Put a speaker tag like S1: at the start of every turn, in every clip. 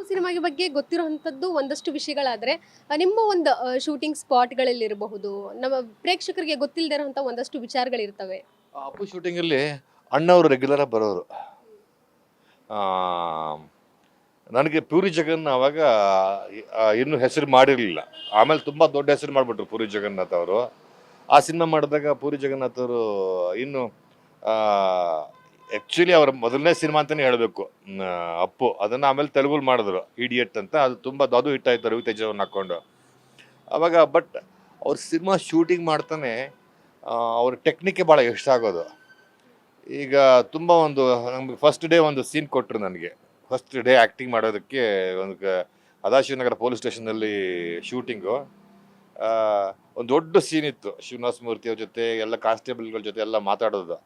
S1: ಸಿನಿಮಾಗೆ ಬಗ್ಗೆ ಗೊತ್ತಿರುವಂಥದ್ದು ಒಂದಷ್ಟು ವಿಷಯಗಳಾದರೆ ನಿಮ್ಮ ಒಂದು ಶೂಟಿಂಗ್ ಸ್ಪಾಟ್ಗಳಲ್ಲಿರಬಹುದು, ನಮ್ಮ ಪ್ರೇಕ್ಷಕರಿಗೆ ಗೊತ್ತಿಲ್ಲದೆ ಇರೋಂಥ ಒಂದಷ್ಟು ವಿಚಾರಗಳಿರ್ತವೆ.
S2: ಅಪ್ಪು ಶೂಟಿಂಗಲ್ಲಿ ಅಣ್ಣವರು ರೆಗ್ಯುಲರಾಗಿ ಬರೋರು. ಆ, ನನಗೆ ಪೂರಿ ಜಗನ್ ಅವಾಗ ಇನ್ನೂ ಹೆಸರು ಮಾಡಿರಲಿಲ್ಲ. ಆಮೇಲೆ ತುಂಬ ದೊಡ್ಡ ಹೆಸರು ಮಾಡಿಬಿಟ್ರು ಪೂರಿ ಜಗನ್ನಾಥ್ ಅವರು. ಆ ಸಿನಿಮಾ ಮಾಡಿದಾಗ ಪೂರಿ ಜಗನ್ನಾಥ್ ಅವರು ಇನ್ನು ಆ್ಯಕ್ಚುಲಿ ಅವರ ಮೊದಲನೇ ಸಿನಿಮಾ ಅಂತಲೇ ಹೇಳಬೇಕು ಅಪ್ಪು. ಅದನ್ನು ಆಮೇಲೆ ತೆಲುಗುಲಿ ಮಾಡಿದ್ರು ಇಡಿಯಟ್ ಅಂತ. ಅದು ತುಂಬ ಅದು ಹಿಟ್ ಆಯಿತು ರವಿ ತೇಜವ್ರನ್ನ ಹಾಕ್ಕೊಂಡು ಅವಾಗ. ಬಟ್ ಅವ್ರ ಸಿನಿಮಾ ಶೂಟಿಂಗ್ ಮಾಡ್ತಾನೆ ಅವ್ರ ಟೆಕ್ನಿಕ್ಕೆ ಭಾಳ ಇಷ್ಟ ಆಗೋದು. ಈಗ ತುಂಬ ಒಂದು ನಮ್ಗೆ ಫಸ್ಟ್ ಡೇ ಒಂದು ಸೀನ್ ಕೊಟ್ಟರು ನನಗೆ. ಫಸ್ಟ್ ಡೇ ಆ್ಯಕ್ಟಿಂಗ್ ಮಾಡೋದಕ್ಕೆ ಒಂದು ಸದಾಶಿವನಗರ ಪೊಲೀಸ್ ಸ್ಟೇಷನಲ್ಲಿ ಶೂಟಿಂಗು. ಒಂದು ದೊಡ್ಡ ಸೀನ್ ಇತ್ತು, ಶ್ರೀನಿವಾಸ ಮೂರ್ತಿ ಅವ್ರ ಜೊತೆ ಎಲ್ಲ ಕಾನ್ಸ್ಟೇಬಲ್ಗಳ ಜೊತೆ ಎಲ್ಲ ಮಾತಾಡೋದು.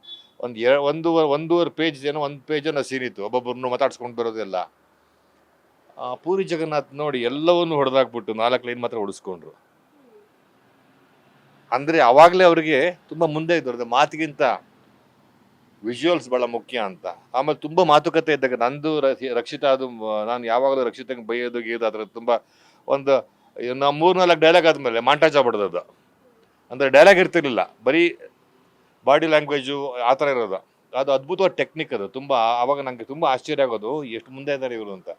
S2: ಒಂದೂವರೆ ಪೇಜ್ ಏನೋ ಒಂದು ಪೇಜನ್ನು ಸೀನ್ ಇತ್ತು, ಒಬ್ಬೊಬ್ಬರನ್ನು ಮಾತಾಡ್ಸ್ಕೊಂಡು ಬರೋದೆಲ್ಲ. ಪೂರಿ ಜಗನ್ನಾಥ್ ನೋಡಿ ಎಲ್ಲವನ್ನೂ ಹೊಡೆದಾಕ್ಬಿಟ್ಟು 4 ಲೈನ್ ಮಾತ್ರ ಉಳಿಸ್ಕೊಂಡ್ರು. ಅಂದರೆ ಅವಾಗಲೇ ಅವರಿಗೆ ತುಂಬ ಮುಂದೆ ಇದ್ದವ್ರದ್ದು, ಮಾತಿಗಿಂತ ವಿಜುವಲ್ಸ್ ಭಾಳ ಮುಖ್ಯ ಅಂತ. ಆಮೇಲೆ ತುಂಬ ಮಾತುಕತೆ ಇದ್ದಾಗ ನಂದು ರಕ್ಷಿತಾ, ಅದು ನಾನು ಯಾವಾಗಲೂ ರಕ್ಷಿತಂಗೆ ಬೈಯೋದು ಗೀಯೋದು ಅದರ ತುಂಬ ಒಂದು 3-4 ಡೈಲಾಗ್ ಆದಮೇಲೆ ಮಾಂಟಾಜ್ ಆಗ್ಬಿಡ್ದದು. ಅಂದರೆ ಡೈಲಾಗ್ ಇರ್ತಿರ್ಲಿಲ್ಲ, ಬರೀ ಬಾಡಿ ಲ್ಯಾಂಗ್ವೇಜು ಆ ಥರ ಇರೋದು. ಅದು ಅದ್ಭುತವಾದ ಟೆಕ್ನಿಕ್ ಅದು. ತುಂಬ ಆವಾಗ ನನಗೆ ತುಂಬ ಆಶ್ಚರ್ಯ ಆಗೋದು, ಎಷ್ಟು ಮುಂದೆ ಇದ್ದಾರೆ ಇವರು ಅಂತ.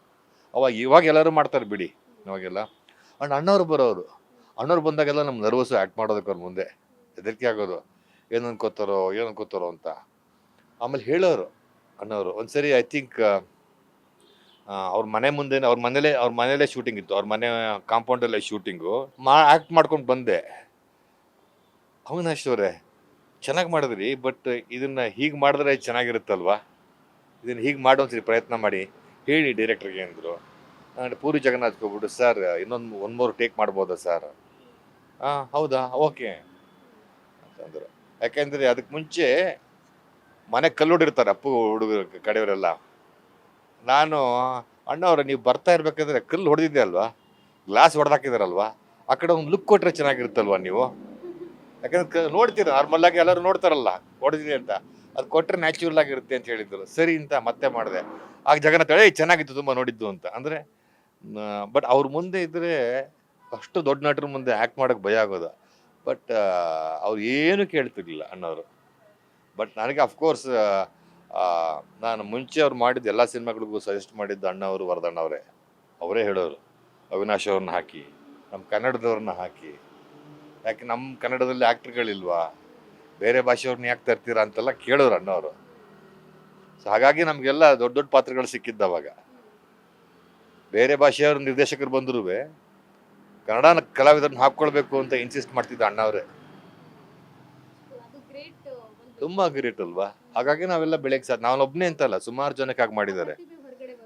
S2: ಇವಾಗ ಎಲ್ಲರೂ ಮಾಡ್ತಾರೆ ಬಿಡಿ ಅವಾಗೆಲ್ಲ. ಆ್ಯಂಡ್ ಅಣ್ಣವ್ರು ಬರೋರು. ಅಣ್ಣವ್ರು ಬಂದಾಗೆಲ್ಲ ನಮ್ಮ ನರ್ವಸ್ಸು ಆ್ಯಕ್ಟ್ ಮಾಡೋದಕ್ಕೆ ಅವ್ರ ಮುಂದೆ ಹೆದರಿಕೆ ಆಗೋದು, ಏನು ಅನ್ಕೋತಾರೋ ಅಂತ. ಆಮೇಲೆ ಹೇಳೋರು ಅಣ್ಣವರು. ಒಂದ್ಸರಿ ಐ ಥಿಂಕ್ ಅವ್ರ ಮನೆ ಮುಂದೆ ಅವ್ರ ಮನೇಲೇ ಶೂಟಿಂಗ್ ಇತ್ತು, ಅವ್ರ ಮನೆ ಕಾಂಪೌಂಡಲ್ಲೇ ಶೂಟಿಂಗು. ಆ್ಯಕ್ಟ್ ಮಾಡ್ಕೊಂಡು ಬಂದೆ. ಅವಿನಾಶ್ ಅವರೇ ಚೆನ್ನಾಗಿ ಮಾಡಿದ್ರಿ, ಬಟ್ ಇದನ್ನು ಹೀಗೆ ಮಾಡಿದ್ರೆ ಚೆನ್ನಾಗಿರುತ್ತಲ್ವಾ, ಇದನ್ನು ಹೀಗೆ ಮಾಡೋ ಒಂದ್ಸರಿ ಪ್ರಯತ್ನ ಮಾಡಿ ಹೇಳಿ ಡೈರೆಕ್ಟ್ರಿಗೆ ಅಂದರು. ನಾನು ಪೂರಿ ಜಗನ್ನಾಥ್ ಹೋಗ್ಬಿಟ್ಟು, ಸರ್ ಒಂದು ಮೂರು ಟೇಕ್ ಮಾಡ್ಬೋದಾ ಸರ್? ಹೌದಾ, ಓಕೆ ಅಂತಂದರು. ಯಾಕೆಂದರೆ ಅದಕ್ಕೆ ಮುಂಚೆ ಮನೆ ಕಲ್ಲುಡಿರ್ತಾರೆ ಅಪ್ಪು ಹುಡುಗರು ಕಡೆಯವರೆಲ್ಲ. ನಾನು ಅಣ್ಣವ್ರ ನೀವು ಬರ್ತಾ ಇರ್ಬೇಕಾದ್ರೆ ಕಲ್ಲು ಹೊಡೆದಿದ್ದೆ ಅಲ್ವಾ, ಗ್ಲಾಸ್ ಹೊಡೆದಾಕಿದಾರಲ್ವಾ, ಆ ಕಡೆ ಒಂದು ಲುಕ್ ಕೊಟ್ಟರೆ ಚೆನ್ನಾಗಿರುತ್ತಲ್ವ ನೀವು? ಯಾಕಂದ್ರೆ ನೋಡ್ತೀರ ನಾರ್ಮಲ್ಲಾಗಿ ಎಲ್ಲರೂ ನೋಡ್ತಾರಲ್ಲ ಹೊಡೆದಿದೆ ಅಂತ, ಅದು ಕೊಟ್ಟರೆ ನ್ಯಾಚುರಲ್ ಆಗಿರುತ್ತೆ ಅಂತ ಹೇಳಿದ್ರು. ಸರಿ ಅಂತ ಮತ್ತೆ ಮಾಡಿದೆ. ಆಗ ಜಗನ್ನಾಥ್ ಚೆನ್ನಾಗಿತ್ತು ತುಂಬ ನೋಡಿದ್ದು ಅಂತ. ಅಂದರೆ ಬಟ್ ಅವ್ರ ಮುಂದೆ ಇದ್ದರೆ ಅಷ್ಟು ದೊಡ್ಡ ನಟರ ಮುಂದೆ ಆ್ಯಕ್ಟ್ ಮಾಡೋಕ್ಕೆ ಭಯ ಆಗೋದು. ಬಟ್ ಅವ್ರು ಏನೂ ಕೇಳ್ತಿರ್ಲಿಲ್ಲ ಅಣ್ಣವರು. ಬಟ್ ನನಗೆ ಅಫ್ಕೋರ್ಸ್ ನಾನು ಮುಂಚೆ ಅವ್ರು ಮಾಡಿದ್ದು ಎಲ್ಲ ಸಿನಿಮಾಗಳಿಗೂ ಸಜೆಸ್ಟ್ ಮಾಡಿದ್ದು ಅಣ್ಣವರು, ವರದಣ್ಣವರೇ. ಅವರೇ ಹೇಳೋರು, ಅವಿನಾಶ್ ಅವ್ರನ್ನ ಹಾಕಿ, ನಮ್ಮ ಕನ್ನಡದವ್ರನ್ನ ಹಾಕಿ, ಯಾಕೆ ನಮ್ಮ ಕನ್ನಡದಲ್ಲಿ ಆ್ಯಕ್ಟ್ರ್ಗಳಿಲ್ವಾ, ಬೇರೆ ಭಾಷೆಯವ್ರನ್ನ ಯಾಕೆ ತರ್ತೀರಾ ಅಂತೆಲ್ಲ ಕೇಳೋರು ಅಣ್ಣವರು. ಸೊ ಹಾಗಾಗಿ ನಮಗೆಲ್ಲ ದೊಡ್ಡ ದೊಡ್ಡ ಪಾತ್ರಗಳು ಸಿಕ್ಕಿದ್ದವಾಗ. ಬೇರೆ ಭಾಷೆಯವ್ರ ನಿರ್ದೇಶಕರು ಬಂದರೂ ಕನ್ನಡ ಕಲಾವಿದರನ್ನ ಹಾಕ್ಕೊಳ್ಬೇಕು ಅಂತ ಇನ್ಸಿಸ್ಟ್ ಮಾಡ್ತಿದ್ದ ಅಣ್ಣವರೇ. ತುಂಬ ಗ್ರೇಟ್ ಅಲ್ವಾ? ಹಾಗಾಗಿ ನಾವೆಲ್ಲ ಬೆಳಗ್ಗೆ ಸಾಧ್ಯ. ನಾವೊಬ್ಬನೇ ಅಂತಲ್ಲ, ಸುಮಾರು ಜನಕ್ಕೆ ಹಾಗೆ ಮಾಡಿದ್ದಾರೆ.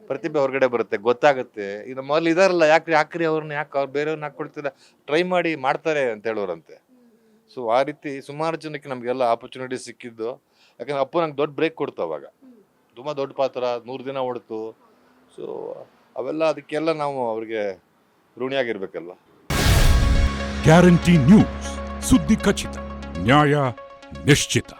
S2: ಪ್ರತಿಭೆ ಹೊರಗಡೆ ಬರುತ್ತೆ, ಗೊತ್ತಾಗುತ್ತೆ. ಈಗ ನಮ್ಮಲ್ಲಿ ಇದಾರಲ್ಲ, ಯಾಕ್ರಿ ಅವ್ರನ್ನ ಯಾಕೆ ಬೇರೆಯವ್ರನ್ನ ಹಾಕ್ಕೊಳ್ತೀರ, ಟ್ರೈ ಮಾಡಿ ಮಾಡ್ತಾರೆ ಅಂತ ಹೇಳೋರಂತೆ. ಸೊ ಆ ರೀತಿ ಸುಮಾರು ಜನಕ್ಕೆ ನಮಗೆಲ್ಲ ಆಪರ್ಚುನಿಟಿ ಸಿಕ್ಕಿದ್ದು. ಯಾಕಂದ್ರೆ ಅಪ್ಪು ನಂಗೆ ದೊಡ್ಡ ಬ್ರೇಕ್ ಕೊಡ್ತು ಅವಾಗ. ತುಂಬ ದೊಡ್ಡ ಪಾತ್ರ, 100 ದಿನ ಓಡ್ತು. ಸೊ ಅವೆಲ್ಲ ಅದಕ್ಕೆಲ್ಲ ನಾವು ಅವ್ರಿಗೆ ಋಣಿಯಾಗಿರ್ಬೇಕಲ್ವ.
S3: ಗ್ಯಾರಂಟಿ ನ್ಯೂಸ್, ಸುದ್ದಿ ಖಚಿತ, ನ್ಯಾಯ ನಿಶ್ಚಿತ.